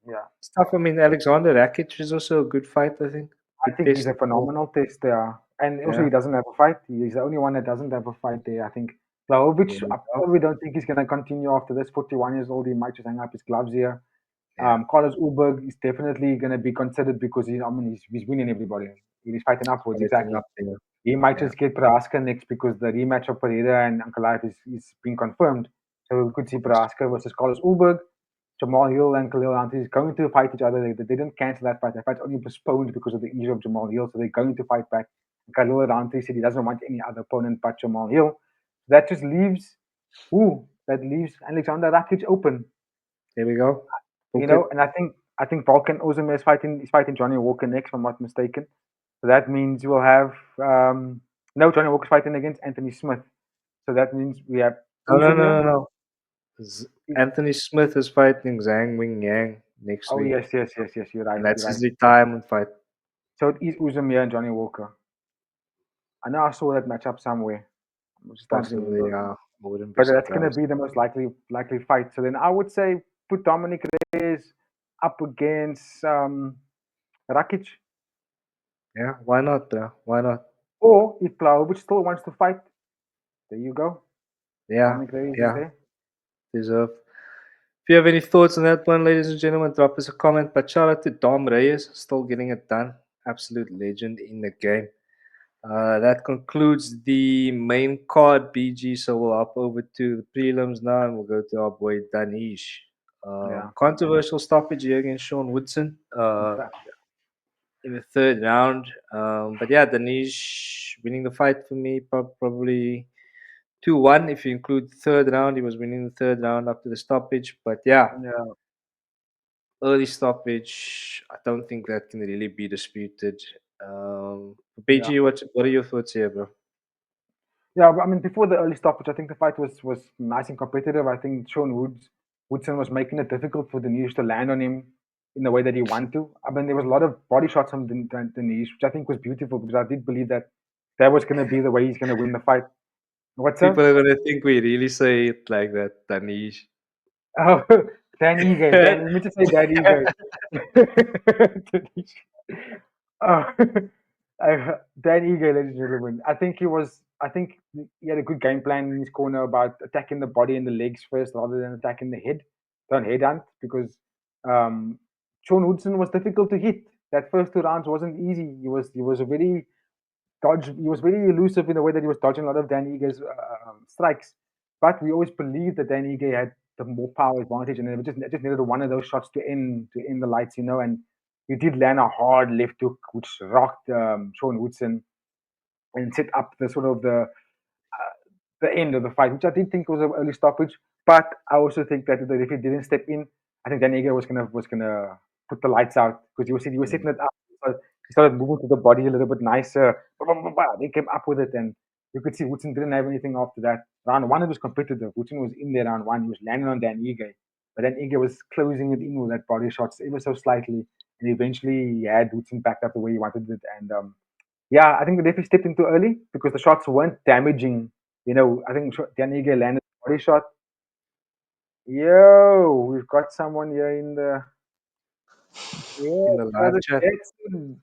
Yeah. it's tough. I mean, Alexander Rakic is also a good fight, I think. I Good think he's test a for. phenomenal tester. And also, Yeah. he doesn't have a fight. He's the only one that doesn't have a fight there. I think Blahovic, There we I go. probably don't think he's going to continue after this. 41 years old. He might just hang up his gloves here. Yeah. Carlos Ulberg is definitely going to be considered because he's winning everybody. He's fighting upwards, Fighting exactly. up there. He might Yeah. just get Prohaska next because the rematch of Pereira and Ankalaev is being confirmed. So we could see Of course. Prohaska versus Carlos Ulberg. Jamal Hill and Khalil Hunt is going to fight each other. They didn't cancel that fight. That fight's only postponed because of the injury of Jamal Hill. So they're going to fight back. Khalil Hunt said he doesn't want any other opponent but Jamal Hill. That just leaves Alexander Rakic open. There we go. Okay. And I think Volkan Ozdemir is fighting Johnny Walker next, if I'm not mistaken. So that means you will have no Johnny Walker's fighting against Anthony Smith. So that means we have No, no, no, Ozdemir. no, no. Anthony Smith is fighting Zhang Wing Yang next Oh week, yes, yes, yes, yes. You're right. and that's You're right. his retirement fight. So it is Ozdemir and Johnny Walker. I know I saw that matchup somewhere. I just don't Possibly, remember. I wouldn't be But that's going to surprised. be the most likely fight. So then I would say put Dominic Reyes up against Rakic. Yeah, why not, bro? Why not? Or if Blaovic still wants to fight, there you go. Yeah, Dominic Reyes is yeah, there. deserve. If you have any thoughts on that one, ladies and gentlemen, drop us a comment. But shout out to Dom Reyes, still getting it done. Absolute legend in the game. That concludes the main card, BG. So we'll hop over to the prelims now, and we'll go to our boy Danish. Yeah. Controversial stoppage here against Sean Woodson in the third round. But yeah, Danish winning the fight for me, probably 2-1 if you include the third round. He was winning the third round up to the stoppage. But yeah, Yeah. early stoppage, I don't think that can really be disputed. Yeah. BG, what are your thoughts here, bro? Yeah. But I mean, before the early stoppage, I think the fight was nice and competitive. I think Woodson was making it difficult for Danish to land on him in the way that he wanted to. I mean, there was a lot of body shots from Danish, which I think was beautiful because I did believe that was going to be the way he's going to win the fight. What's up? People are gonna think we really say it like that, Danish. Oh, Dan Ige. Dan, let me just say Dan Ige. Oh, Dan Ige, ladies and gentlemen. I think he had a good game plan in his corner about attacking the body and the legs first rather than attacking the head. Don't headhunt because um, Sean Woodson was difficult to hit. That first two rounds wasn't easy. He was a very He was very elusive in the way that he was dodging a lot of Dan Ige's strikes. But we always believed that Dan Ige had the more power advantage, and it just needed one of those shots to end the lights, And he did land a hard left hook, which rocked Sean Woodson and set up the end of the fight, which I did think was an early stoppage. But I also think that if he didn't step in, I think Daniga was gonna put the lights out because he was setting it up. So he started moving to the body a little bit nicer. They came up with it, and you could see Woodson didn't have anything after that. Round one, it was competitive. Woodson was in there round one. He was landing on Dan Ige, but then Ige was closing it in with that body shots ever so slightly, and eventually he had Woodson backed up the way he wanted it. And yeah, I think the referee stepped in too early because the shots weren't damaging. I think Danige landed a body shot. Yo, we've got someone here in the In yeah, the live brother chat. Jackson.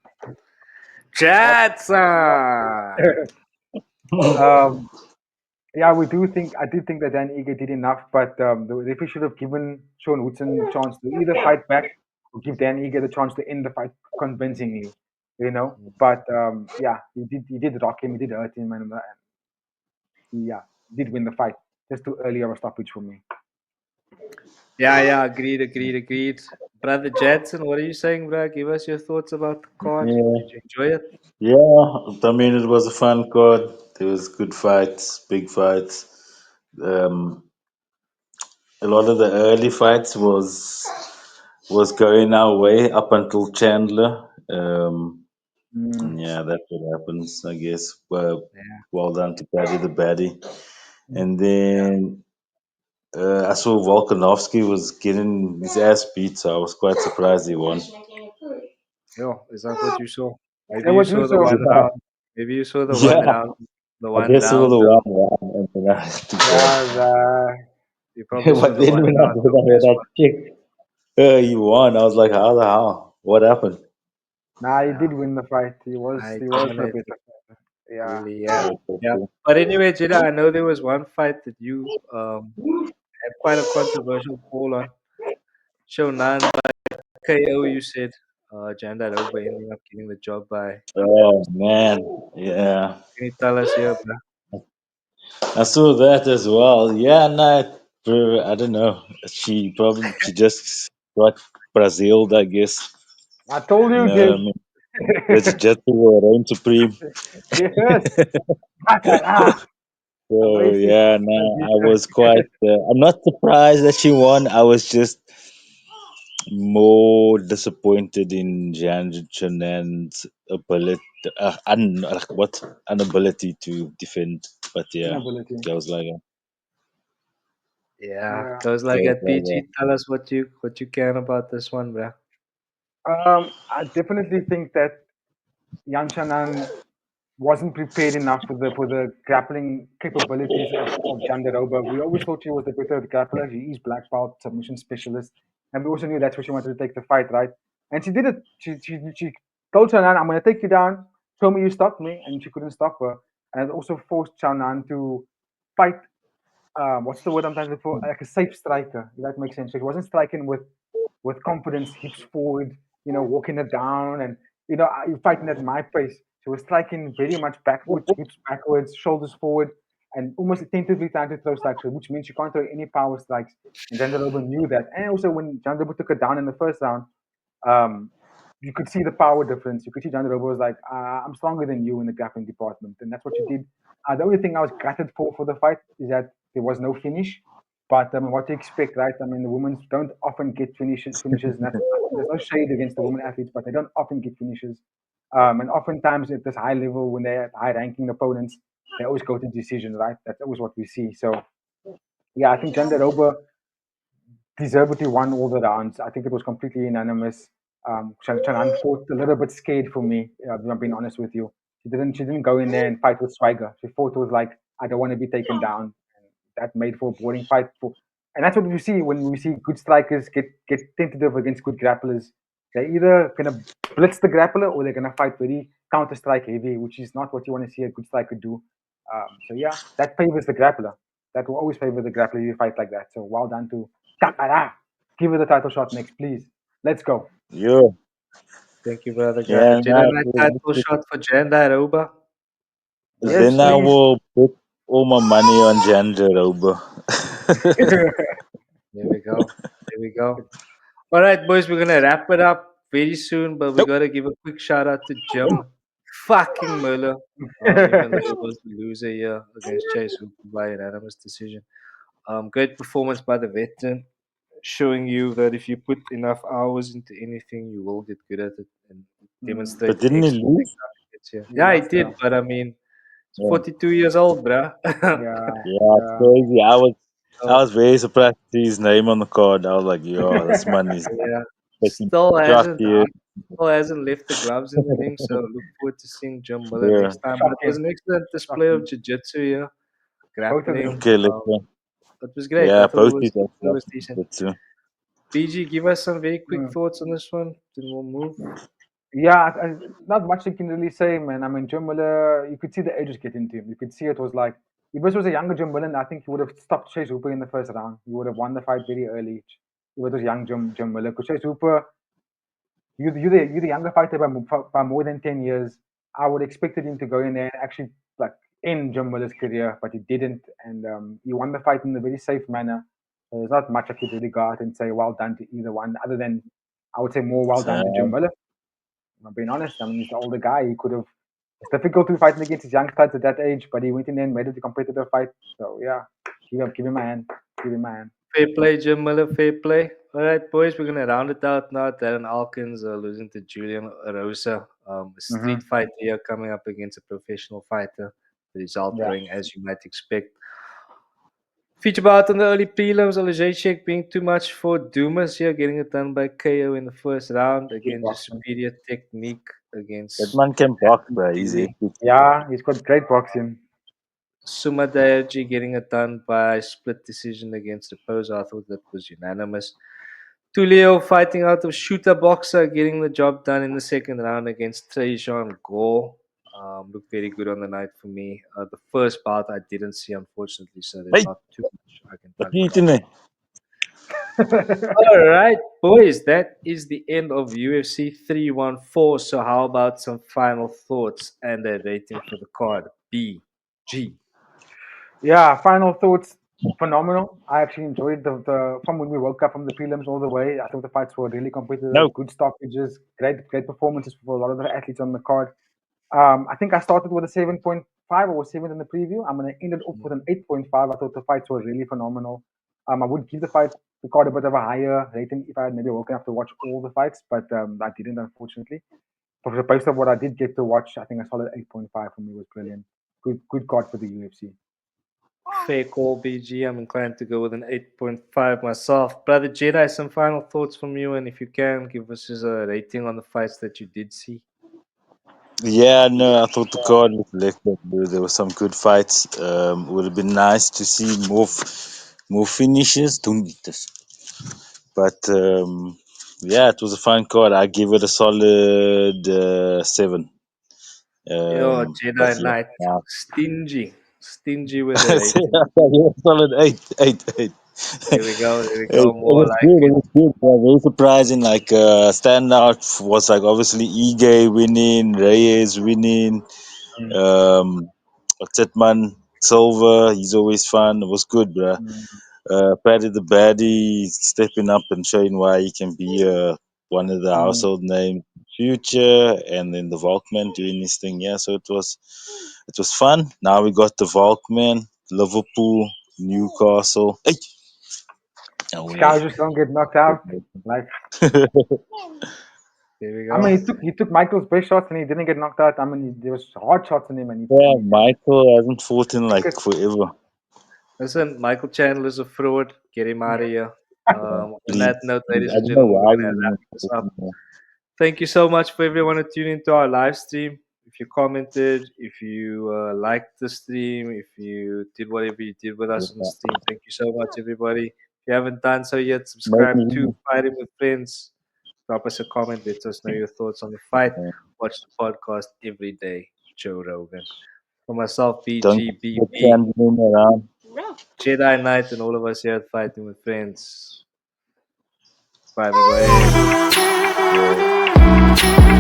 What's Chatson! um, yeah, I did think that Dan Ige did enough, but the referee should have given Sean Woodson a chance to either fight back or give Dan Ige the chance to end the fight convincingly. But yeah, he did rock him, he did hurt him, and yeah, he did win the fight. Just too early of a stoppage for me. Yeah, yeah, agreed, agreed, agreed. Brother Jadson, what are you saying, bro? Give us your thoughts about the card. Did Yeah, you enjoy it? yeah. I mean, it was a fun card. There was good fights, big fights. Um, a lot of the early fights was going our way up until Chandler. Mm, And yeah, that's what happens, I guess. Well, Yeah, well done to Paddy the Baddy. mm. And then I saw Volkanovski was getting his ass beat, so I was quite surprised he won. yo, is that what you saw? Hey, Maybe you what you saw the saw? one round. Maybe you saw the one Yeah, round. The I one guess all round. the one round, and then I had to go. Yeah, You probably saw But the then one when I round heard of this that one. kick, he won. I was like, how the hell? What happened? nah, he Yeah, did win the fight. He was I he was the dominated. better fighter. Yeah. Really, yeah. Oh, okay, Yeah. cool. But anyway, Jada, I know there was one fight that you had quite a controversial call on. Show nine by KO, you said. Janda over ending up getting the job by Oh man, yeah, Can you tell us here, bro? I saw that as well. Yeah, no, I don't know. She just got Braziled, I guess. I told You you, know what I Jay. mean? It's just reign supreme. Yes. Bacala. So Amazing. yeah, no, I was quite. I'm not surprised that she won. I was just more disappointed in Jean Channan's ability, what inability to defend. But yeah, Inability. goes like Yeah, Yeah. goes like goes that. like PG, tell us what you can about this one, bro. I definitely think that Yan Chanan wasn't prepared enough for the grappling capabilities of Jandaroba. We always thought she was the better grappler. She is black belt submission specialist, and we also knew that's where she wanted to take the fight, right? And she did it. She told Chanan, "I'm going to take you down. Show me you stopped me," and she couldn't stop her. And it also forced Chanan to fight. What's the word I'm trying to look for? Like a safe striker. If that makes sense. So he wasn't striking with confidence, hips forward, walking it down, and you're fighting at my pace. She was striking very much back foot, hips backwards, shoulders forward, and almost attentively trying to throw strikes, which means you can't throw any power strikes. And Jandaroba knew that. And also when Jandaroba took it down in the first round, um, you could see the power difference. You could see Jandaroba was like, I'm stronger than you in the grappling department. And that's what she did. The only thing I was gutted for the fight is that there was no finish. But what to expect, right? I mean, the women don't often get finishes, and there's no shade against the women athletes, but they don't often get finishes. And oftentimes at this high level, when they're high-ranking opponents, they always go to decision, right? That's always what we see. So, yeah, I think Jandaroba deservedly won all the rounds. I think it was completely unanimous. Chanan fought a little bit scared for me. If I'm being honest with you, she didn't go in there and fight with swagger. She fought with like, I don't want to be taken down. And that made for a boring fight. And that's what we see when we see good strikers get tentative against good grapplers. They're either gonna blitz the grappler or they're gonna fight very counter strike heavy, which is not what you want to see a good striker do. So yeah, that favors the grappler. That will always favor the grappler if you fight like that. So well done to Takara. Give her the title shot next, please. Let's go. yeah, Thank you, brother guy. yeah. Jedi Nah, Knight title shot for Jandaroba. Yes, then I please. will put all my money on Jean Jeroba. There we go. There we go. All right, boys, we're gonna wrap it up very soon, but we Nope. gotta give a quick shout out to Jim fucking Miller. Even though he was the loser here against Chase Hooper by unanimous decision. Great performance by the veteran, showing you that if you put enough hours into anything, you will get good at it, and Mm, But demonstrated didn't he excellent lose? experience here. he Yeah, he lost, did, but I mean, he's Yeah, 42 years old, bruh. yeah, yeah, it's yeah. crazy. I So, was very surprised to see his name on the card. I was like, yo, this man is yeah, taking still shot hasn't here. still hasn't left the gloves in the ring. So look forward to seeing Jim Miller Yeah. next time. But it was Shocking, an excellent display of shocking. jiu-jitsu here, Both of grappling. them. Okay, let's go. It was great. I Yeah, thought it both was these I thought it are was decent. good too. BG, give us some very quick Mm. thoughts on this one. Then we'll move. Yeah, not much you can really say, man. I mean, Jim Miller, you could see the ages getting to him. You could see it was like, if this was a younger Jim Miller, I think he would have stopped Chase Hooper in the first round. He would have won the fight very early. If it was young Jim Miller, because Chase Hooper, you're the younger fighter by more than 10 years. I would expected him to go in there and actually like end Jim Miller's career, but he didn't, and he won the fight in a very safe manner. So there's not much I could really go out and say well done to either one, other than I would say more well done to Jim Sam. Miller. I'm being honest. I mean, he's the older guy. He could have. It's difficult to be fighting against his young studs at that age, but he went in there and made it a competitive fight. So yeah, give him a hand. Give him a hand. Fair play, Jim Miller. Fair play. All right, boys, we're gonna round it out now. Darren Alkins losing to Julian Rosa. A Hmm. street fight here coming up against a professional fighter. The result Yeah, going as you might expect. Feature bout on the early prelims. Olajaychik being too much for Dumas here, getting it done by KO in the first round. good Again, just boxing. superior technique That against man can box, bro. He's easy. epic. Yeah, he's got great boxing. Suma Dayaji getting it done by split decision against Raposa. I thought that was unanimous. Tulio fighting out of shooter boxer, getting the job done in the second round against Trajan Gore. Looked very good on the night for me. The first bout I didn't see, unfortunately, so there's Hey, not too much I can what talk are you about. eating there? All right, boys, that is the end of UFC 314. So, how about some final thoughts and a rating for the card? BG. Yeah, final thoughts. Phenomenal. I actually enjoyed the from when we woke up from the prelims all the way. I thought the fights were really competitive, No. good stoppages, great performances for a lot of the athletes on the card. I think I started with a 7.5 or was 7 in the preview. I'm going to end it off with an 8.5. I thought the fights were really phenomenal. I would give the fight the card a bit of a higher rating if I had maybe woken up to watch all the fights, but I didn't, unfortunately. But based on what I did get to watch, I think a solid 8.5 for me was brilliant. Good card for the UFC. Fair call, BG. I'm inclined to go with an 8.5 myself. Brother Jedi, some final thoughts from you, and if you can, give us just a rating on the fights that you did see. Yeah, no, I thought the card was electric. There were some good fights. Would have been nice to see more finishes. Don't eat this. But yeah, it was a fun card. I give it a solid 7. Yo, But Jedi yeah, Knight, now stingy with the rating. I give it a solid 8. There we go. There we It go. More was like good. It it. was good. Yeah, very surprising. Like standout was like obviously Ige winning, Reyes winning. Mm, What's that man? Silva. He's always fun. It was good, bruh. mm, Paddy the Baddie stepping up and showing why he can be one of the mm. household names future, and then the Volkman doing his thing. Yeah, so it was fun. Now we got the Volkman, Liverpool, Newcastle. Hey, away. Scours just don't get knocked out. Like There we I go. mean, he took Michael's best shots and he didn't get knocked out. I mean, there was hard shots in him and Yeah, he Michael hasn't fought in took like it. forever. Listen, Michael Chandler's a fraud. Get him out of here. Yeah, On please, that note, please. ladies I and don't know gentlemen, why we're we going to wrap didn't this fought up. anymore. Thank you so much for everyone who tuned into our live stream. If you commented, if you liked the stream, if you did whatever you did with us on the Yeah. stream, thank you so much, everybody. If you haven't done so yet, subscribe to Maybe. Fighting with Friends. Drop us a comment. Let us know your thoughts on the fight. Watch the podcast every day. Joe Rogan. For myself, Don't get BGBB, standing around. Jedi Knight, and all of us here at Fighting with Friends. Bye, everybody. Yeah.